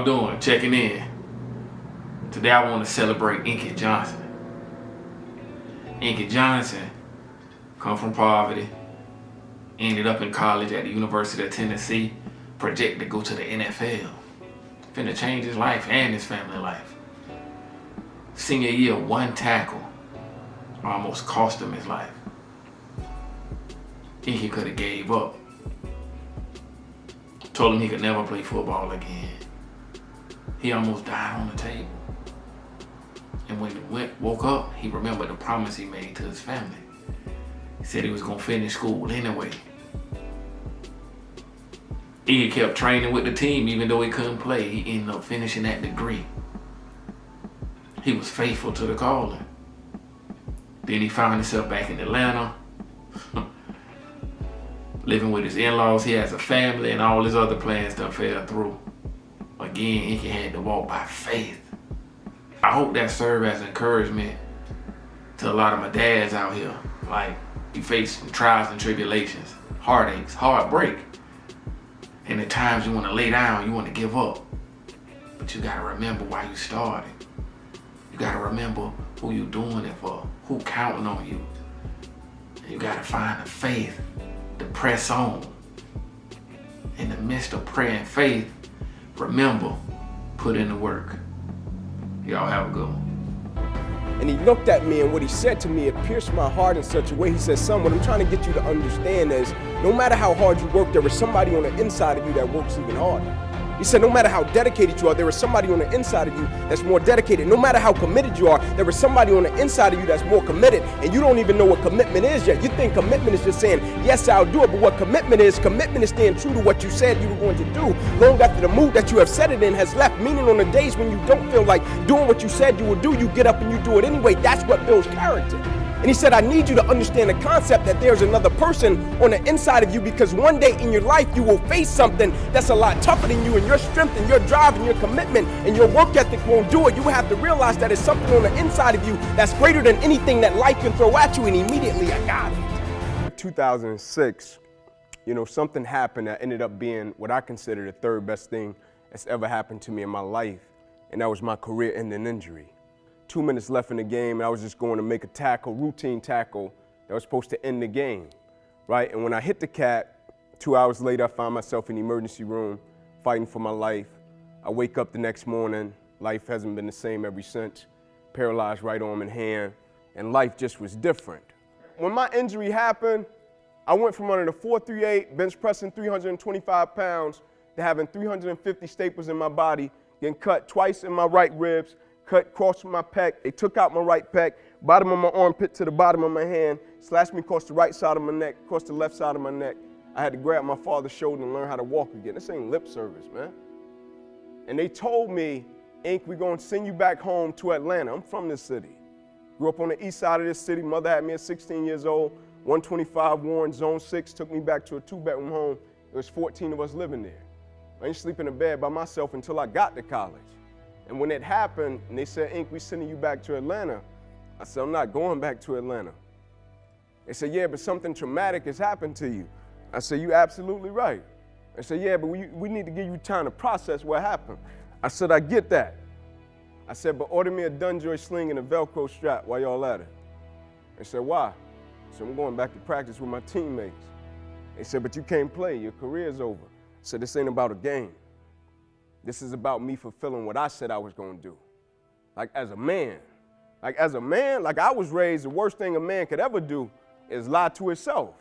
doing? Checking in. Today I want to celebrate Inky Johnson. Inky Johnson come from poverty, ended up in college at the University of Tennessee, projected to go to the NFL. Finna change his life and his family life. Senior year, 1 tackle almost cost him his life. Inky could have gave up. Told him he could never play football again. He almost died on the table. And when he woke up, he remembered the promise he made to his family. He said he was gonna finish school anyway. Inky kept training with the team even though he couldn't play. He ended up finishing that degree. He was faithful to the calling. Then he found himself back in Atlanta, living with his in-laws. He has a family and all his other plans done fell through. Again, Inky had to walk by faith. I hope that served as encouragement to a lot of my dads out here. Like, you face trials and tribulations, heartaches, heartbreak. And at times you want to lay down, you want to give up. But you got to remember why you started. You got to remember who you doing it for, who counting on you. And you got to find the faith to press on. In the midst of prayer and faith, remember, put in the work. Y'all have a good one. And he looked at me, and what he said to me, it pierced my heart in such a way. He said, son, what I'm trying to get you to understand is, no matter how hard you work, there is somebody on the inside of you that works even harder. He said, no matter how dedicated you are, there is somebody on the inside of you that's more dedicated. No matter how committed you are, there is somebody on the inside of you that's more committed. And you don't even know what commitment is yet. You think commitment is just saying, yes, I'll do it. But what commitment is staying true to what you said you were going to do long after the mood that you have set it in has left. Meaning on the days when you don't feel like doing what you said you would do, you get up and you do it anyway. That's what builds character. And he said, I need you to understand the concept that there's another person on the inside of you, because one day in your life you will face something that's a lot tougher than you, and your strength and your drive and your commitment and your work ethic won't do it. You will have to realize that it's something on the inside of you that's greater than anything that life can throw at you, and immediately I got it. In 2006, something happened that ended up being what I consider the third best thing that's ever happened to me in my life, and that was my career-ending injury. 2 minutes left in the game, and I was just going to make a tackle, routine tackle, that was supposed to end the game, right? And when I hit the cat, 2 hours later, I found myself in the emergency room, fighting for my life. I wake up the next morning, life hasn't been the same ever since, paralyzed right arm and hand, and life just was different. When my injury happened, I went from under the 438, bench pressing 325 pounds, to having 350 staples in my body, getting cut twice in my right ribs, cut across my pec. They took out my right pec, bottom of my armpit to the bottom of my hand, slashed me across the right side of my neck, across the left side of my neck. I had to grab my father's shoulder and learn how to walk again. This ain't lip service, man. And they told me, Ink, we're gonna send you back home to Atlanta. I'm from this city. Grew up on the east side of this city. Mother had me at 16 years old, 125 Warren, Zone 6, took me back to a 2-bedroom home. There was 14 of us living there. I didn't sleep in a bed by myself until I got to college. And when it happened, and they said, Ink, we're sending you back to Atlanta, I said, I'm not going back to Atlanta. They said, yeah, but something traumatic has happened to you. I said, you're absolutely right. They said, yeah, but we need to give you time to process what happened. I said, I get that. I said, but order me a Dunjoy sling and a Velcro strap while y'all at it. They said, why? I said, I'm going back to practice with my teammates. They said, but you can't play, your career's over. I said, this ain't about a game. This is about me fulfilling what I said I was gonna do. Like as a man, like I was raised, the worst thing a man could ever do is lie to himself.